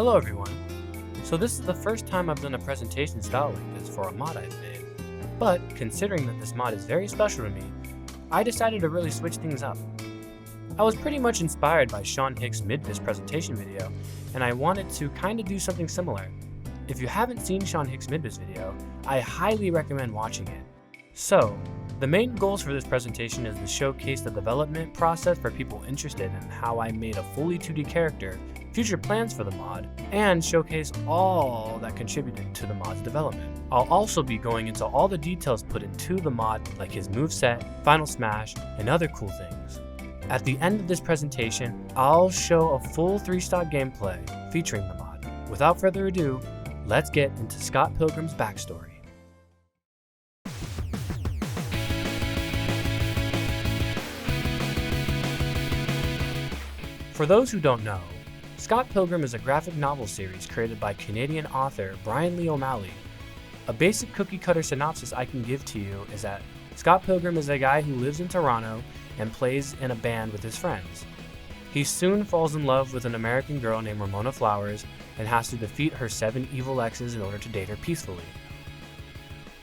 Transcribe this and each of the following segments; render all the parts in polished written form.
Hello everyone. So this is the first time I've done a presentation style like this for a mod I've made. But considering that this mod is very special to me, I decided to really switch things up. I was pretty much inspired by Sean Hicks' Midvis presentation video, and I wanted to kinda do something similar. If you haven't seen Sean Hicks' Midvis video, I highly recommend watching it. So, the main goals for this presentation is to showcase the development process for people interested in how I made a fully 2D character, future plans for the mod, and showcase all that contributed to the mod's development. I'll also be going into all the details put into the mod, like his moveset, final smash, and other cool things. At the end of this presentation, I'll show a full 3-stop gameplay featuring the mod. Without further ado, let's get into Scott Pilgrim's backstory. For those who don't know, Scott Pilgrim is a graphic novel series created by Canadian author Brian Lee O'Malley. A basic cookie-cutter synopsis I can give to you is that Scott Pilgrim is a guy who lives in Toronto and plays in a band with his friends. He soon falls in love with an American girl named Ramona Flowers and has to defeat her 7 evil exes in order to date her peacefully.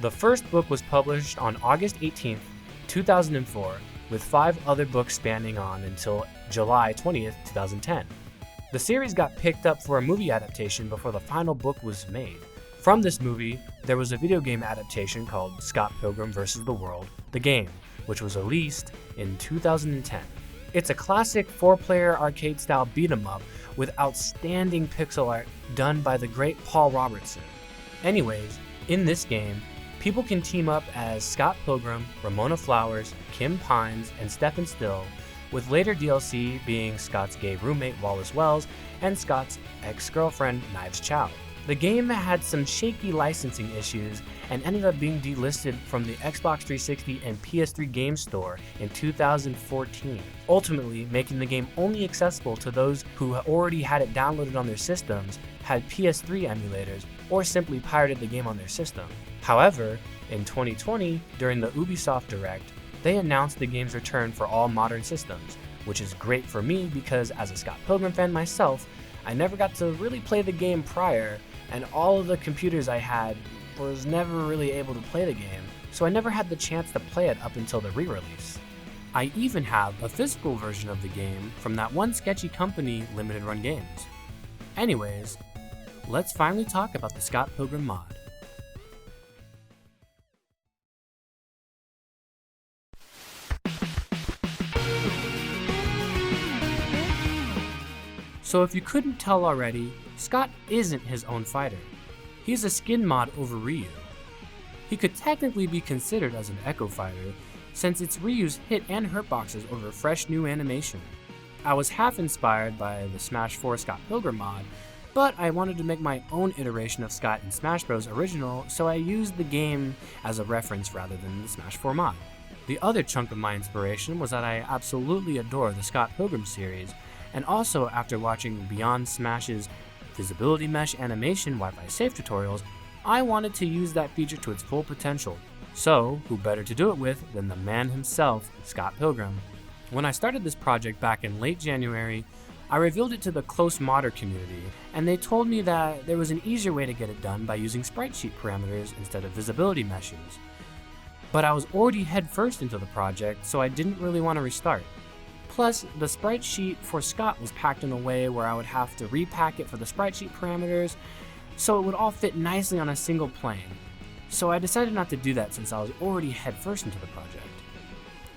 The first book was published on August 18th, 2004, with 5 other books spanning on until July 20th, 2010. The series got picked up for a movie adaptation before the final book was made. From this movie, there was a video game adaptation called Scott Pilgrim vs. the World, the game, which was released in 2010. It's a classic 4-player arcade-style beat-em-up with outstanding pixel art done by the great Paul Robertson. Anyways, in this game, people can team up as Scott Pilgrim, Ramona Flowers, Kim Pines, and Stephen Still, with later DLC being Scott's gay roommate Wallace Wells and Scott's ex-girlfriend Knives Chow. The game had some shaky licensing issues and ended up being delisted from the Xbox 360 and PS3 game store in 2014, ultimately making the game only accessible to those who already had it downloaded on their systems, had PS3 emulators, or simply pirated the game on their system. However, in 2020, during the Ubisoft Direct, they announced the game's return for all modern systems, which is great for me because as a Scott Pilgrim fan myself, I never got to really play the game prior, and all of the computers I had was never really able to play the game, so I never had the chance to play it up until the re-release. I even have a physical version of the game from that one sketchy company, Limited Run Games. Anyways, let's finally talk about the Scott Pilgrim mod. So if you couldn't tell already, Scott isn't his own fighter. He's a skin mod over Ryu. He could technically be considered as an Echo fighter, since it's Ryu's hit and hurt boxes over fresh new animation. I was half inspired by the Smash 4 Scott Pilgrim mod, but I wanted to make my own iteration of Scott in Smash Bros. Original, so I used the game as a reference rather than the Smash 4 mod. The other chunk of my inspiration was that I absolutely adore the Scott Pilgrim series, and also after watching Beyond Smash's Visibility Mesh animation Wi-Fi safe tutorials, I wanted to use that feature to its full potential. So, who better to do it with than the man himself, Scott Pilgrim. When I started this project back in late January, I revealed it to the close modder community, and they told me that there was an easier way to get it done by using sprite sheet parameters instead of visibility meshes. But I was already headfirst into the project, so I didn't really want to restart. Plus, the sprite sheet for Scott was packed in a way where I would have to repack it for the sprite sheet parameters, so it would all fit nicely on a single plane. So I decided not to do that since I was already headfirst into the project.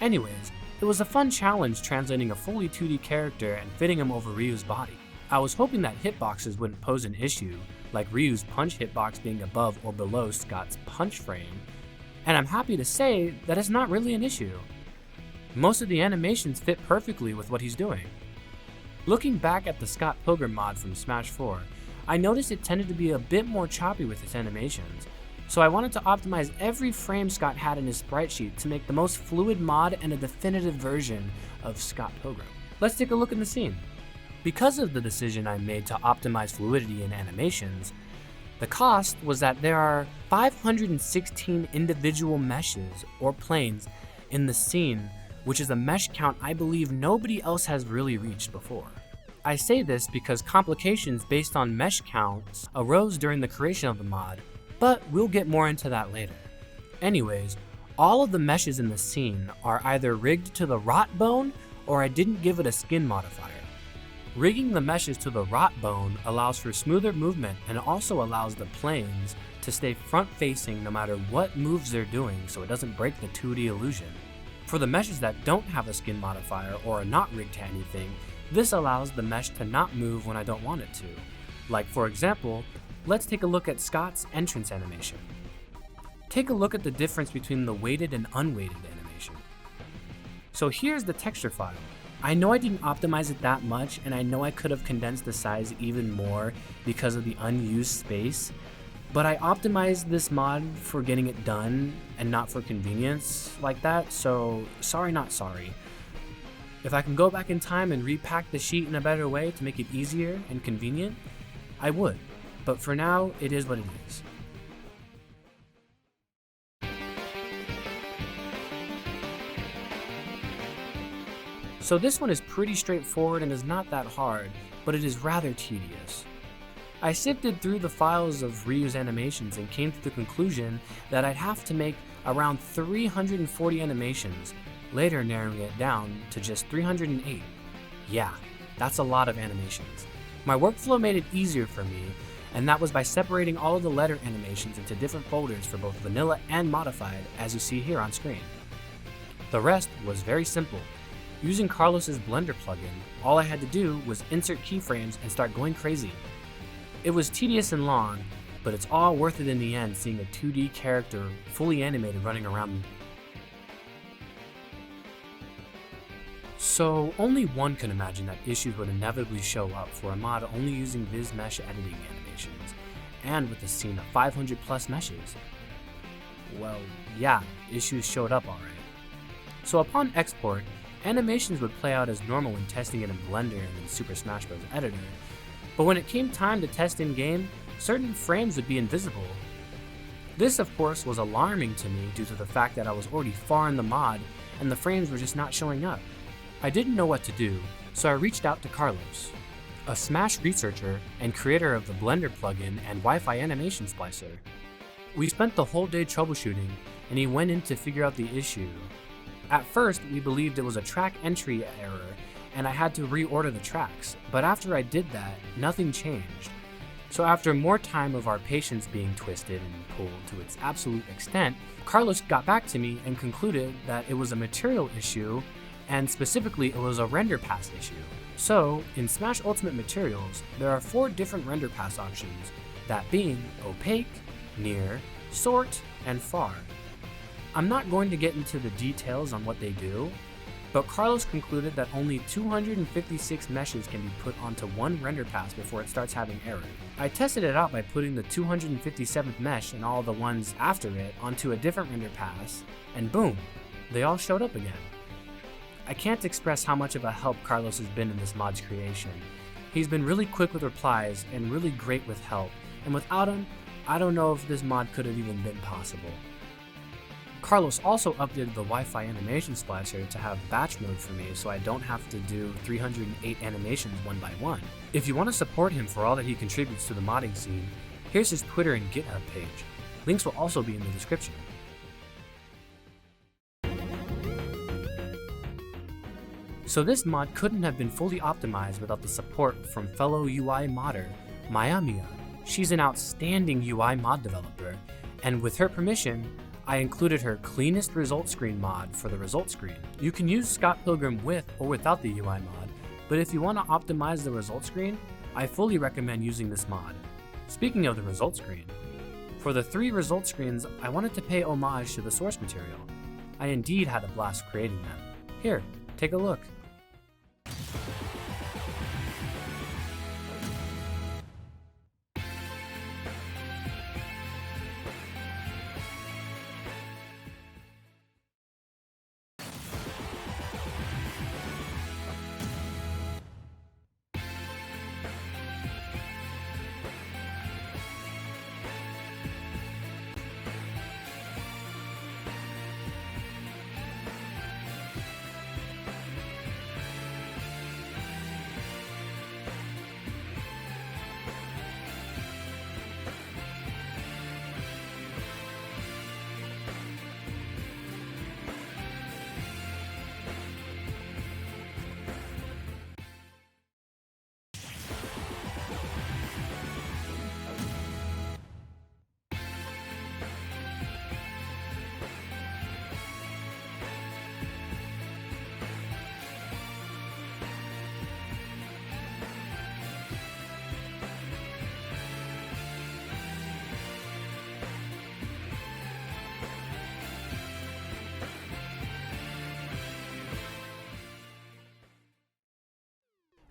Anyways, it was a fun challenge translating a fully 2D character and fitting him over Ryu's body. I was hoping that hitboxes wouldn't pose an issue, like Ryu's punch hitbox being above or below Scott's punch frame, and I'm happy to say that it's not really an issue. Most of the animations fit perfectly with what he's doing. Looking back at the Scott Pilgrim mod from Smash 4, I noticed it tended to be a bit more choppy with its animations, so I wanted to optimize every frame Scott had in his sprite sheet to make the most fluid mod and a definitive version of Scott Pilgrim. Let's take a look at the scene. Because of the decision I made to optimize fluidity in animations, the cost was that there are 516 individual meshes or planes in the scene, which is a mesh count I believe nobody else has really reached before. I say this because complications based on mesh counts arose during the creation of the mod, but we'll get more into that later. Anyways, all of the meshes in the scene are either rigged to the rot bone or I didn't give it a skin modifier. Rigging the meshes to the rot bone allows for smoother movement and also allows the planes to stay front facing no matter what moves they're doing so it doesn't break the 2D illusion. For the meshes that don't have a skin modifier or are not rigged to anything, this allows the mesh to not move when I don't want it to. Like for example, let's take a look at Scott's entrance animation. Take a look at the difference between the weighted and unweighted animation. So here's the texture file. I know I didn't optimize it that much, and I know I could have condensed the size even more because of the unused space, but I optimized this mod for getting it done and not for convenience like that, so sorry not sorry. If I can go back in time and repack the sheet in a better way to make it easier and convenient, I would, but for now, it is what it is. So this one is pretty straightforward and is not that hard, but it is rather tedious. I sifted through the files of Ryu's animations and came to the conclusion that I'd have to make around 340 animations, later narrowing it down to just 308. Yeah, that's a lot of animations. My workflow made it easier for me, and that was by separating all of the letter animations into different folders for both vanilla and modified, as you see here on screen. The rest was very simple. Using Carlos's Blender plugin, all I had to do was insert keyframes and start going crazy. It was tedious and long, but it's all worth it in the end seeing a 2D character fully animated running around. So only one can imagine that issues would inevitably show up for a mod only using VizMesh editing animations, and with a scene of 500 plus meshes. Well, yeah, issues showed up alright. So upon export, animations would play out as normal when testing it in Blender and in Super Smash Bros. Editor, but when it came time to test in-game, certain frames would be invisible. This of course was alarming to me due to the fact that I was already far in the mod and the frames were just not showing up. I didn't know what to do, so I reached out to Carlos, a Smash researcher and creator of the Blender plugin and Wi-Fi animation splicer. We spent the whole day troubleshooting, and he went in to figure out the issue. At first, we believed it was a track entry error, and I had to reorder the tracks, but after I did that, nothing changed. So after more time of our patience being twisted and pulled to its absolute extent, Carlos got back to me and concluded that it was a material issue, and specifically it was a render pass issue. So, in Smash Ultimate Materials, there are 4 different render pass options, that being Opaque, Near, Sort, and Far. I'm not going to get into the details on what they do, but Carlos concluded that only 256 meshes can be put onto one render pass before it starts having error. I tested it out by putting the 257th mesh and all the ones after it onto a different render pass, and boom, they all showed up again. I can't express how much of a help Carlos has been in this mod's creation. He's been really quick with replies and really great with help, and without him, I don't know if this mod could have even been possible. Carlos also updated the Wi-Fi animation splicer to have batch mode for me so I don't have to do 308 animations one by one. If you want to support him for all that he contributes to the modding scene, here's his Twitter and GitHub page. Links will also be in the description. So this mod couldn't have been fully optimized without the support from fellow UI modder, Mayamiya. She's an outstanding UI mod developer, and with her permission, I included her cleanest result screen mod for the result screen. You can use Scott Pilgrim with or without the UI mod, but if you want to optimize the result screen, I fully recommend using this mod. Speaking of the result screen, for the 3 result screens, I wanted to pay homage to the source material. I indeed had a blast creating them. Here, take a look.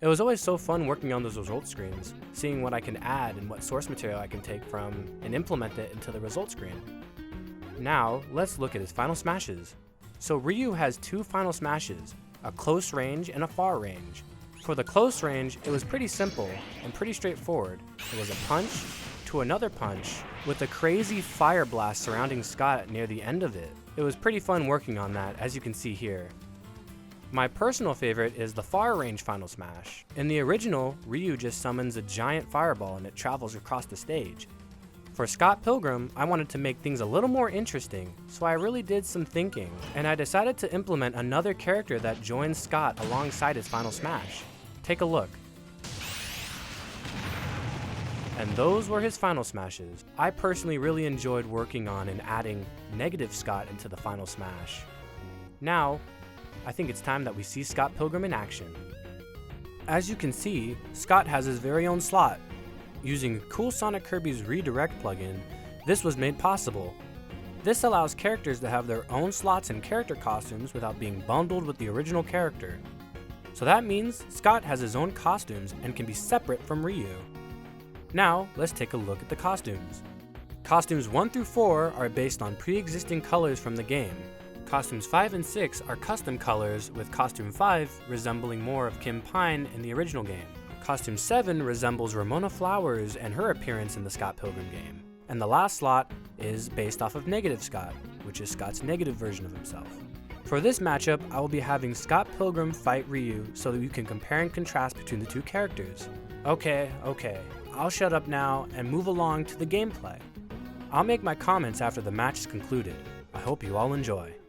It was always so fun working on those results screens, seeing what I can add and what source material I can take from and implement it into the result screen. Now, let's look at his final smashes. So Ryu has two final smashes, a close range and a far range. For the close range, it was pretty simple and pretty straightforward. It was a punch to another punch with a crazy fire blast surrounding Scott near the end of it. It was pretty fun working on that, as you can see here. My personal favorite is the far range final smash. In the original, Ryu just summons a giant fireball and it travels across the stage. For Scott Pilgrim, I wanted to make things a little more interesting, so I really did some thinking, and I decided to implement another character that joins Scott alongside his final smash. Take a look. And those were his final smashes. I personally really enjoyed working on and adding negative Scott into the final smash. Now, I think it's time that we see Scott Pilgrim in action. As you can see, Scott has his very own slot. Using Cool Sonic Kirby's Redirect plugin, this was made possible. This allows characters to have their own slots and character costumes without being bundled with the original character. So that means Scott has his own costumes and can be separate from Ryu. Now, let's take a look at the costumes. Costumes 1 through 4 are based on pre-existing colors from the game. Costumes 5 and 6 are custom colors, with Costume 5 resembling more of Kim Pine in the original game. Costume 7 resembles Ramona Flowers and her appearance in the Scott Pilgrim game. And the last slot is based off of Negative Scott, which is Scott's negative version of himself. For this matchup, I will be having Scott Pilgrim fight Ryu so that you can compare and contrast between the two characters. Okay, I'll shut up now and move along to the gameplay. I'll make my comments after the match is concluded. I hope you all enjoy. 「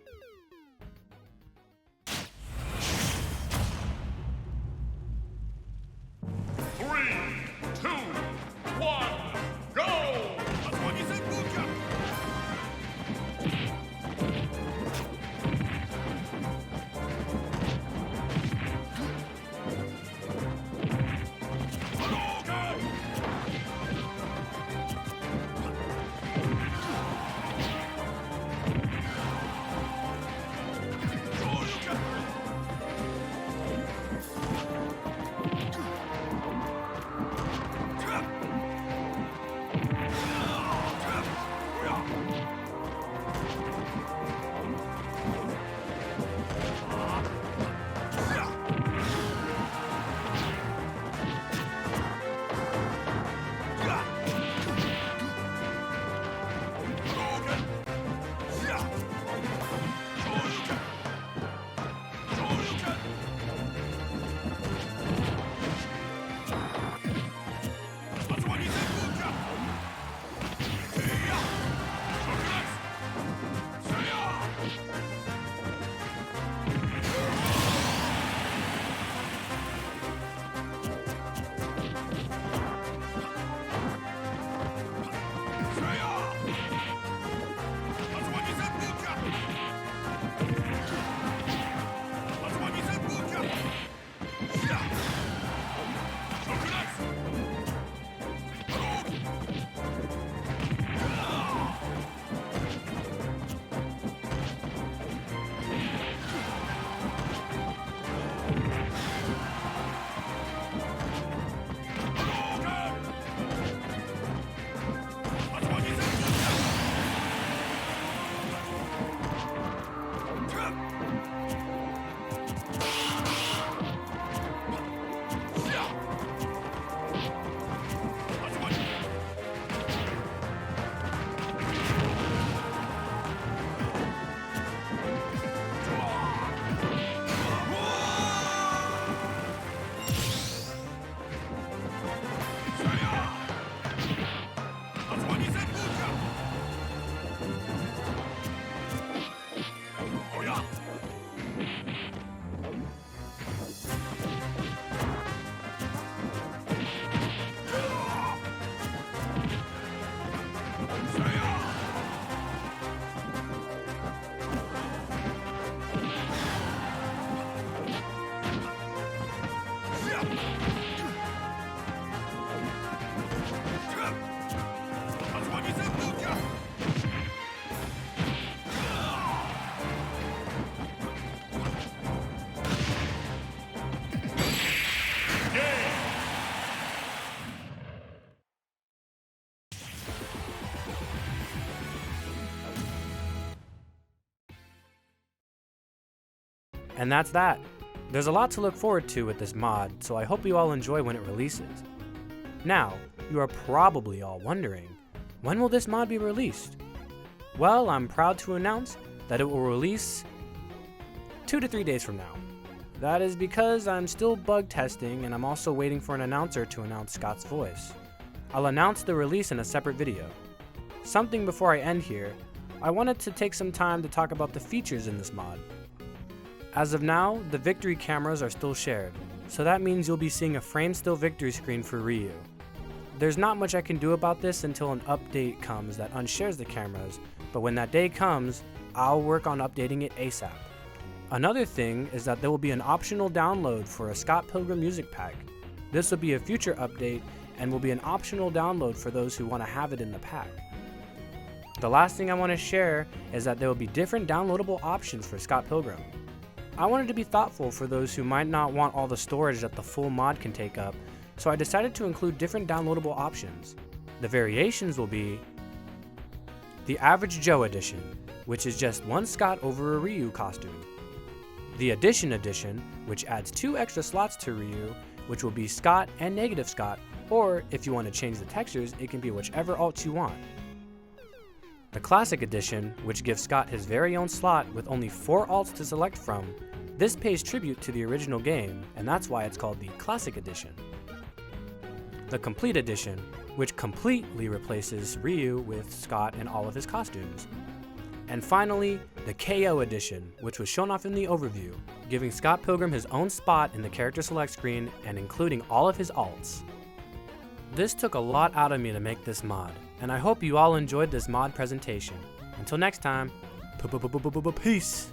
And that's that. There's a lot to look forward to with this mod, so I hope you all enjoy when it releases. Now, you are probably all wondering, when will this mod be released? Well, I'm proud to announce that it will release 2 to 3 days from now. That is because I'm still bug testing and I'm also waiting for an announcer to announce Scott's voice. I'll announce the release in a separate video. Something before I end here, I wanted to take some time to talk about the features in this mod. As of now, the victory cameras are still shared, so that means you'll be seeing a frame still victory screen for Ryu. There's not much I can do about this until an update comes that unshares the cameras, but when that day comes, I'll work on updating it ASAP. Another thing is that there will be an optional download for a Scott Pilgrim music pack. This will be a future update and will be an optional download for those who want to have it in the pack. The last thing I want to share is that there will be different downloadable options for Scott Pilgrim. I wanted to be thoughtful for those who might not want all the storage that the full mod can take up, so I decided to include different downloadable options. The variations will be the Average Joe Edition, which is just one Scott over a Ryu costume. The Edition Edition, which adds 2 extra slots to Ryu, which will be Scott and Negative Scott, or if you want to change the textures, it can be whichever alt you want. The Classic Edition, which gives Scott his very own slot with only 4 alts to select from. This pays tribute to the original game, and that's why it's called the Classic Edition. The Complete Edition, which completely replaces Ryu with Scott and all of his costumes. And finally, the KO Edition, which was shown off in the overview, giving Scott Pilgrim his own spot in the character select screen and including all of his alts. This took a lot out of me to make this mod, and I hope you all enjoyed this mod presentation. Until next time, peace!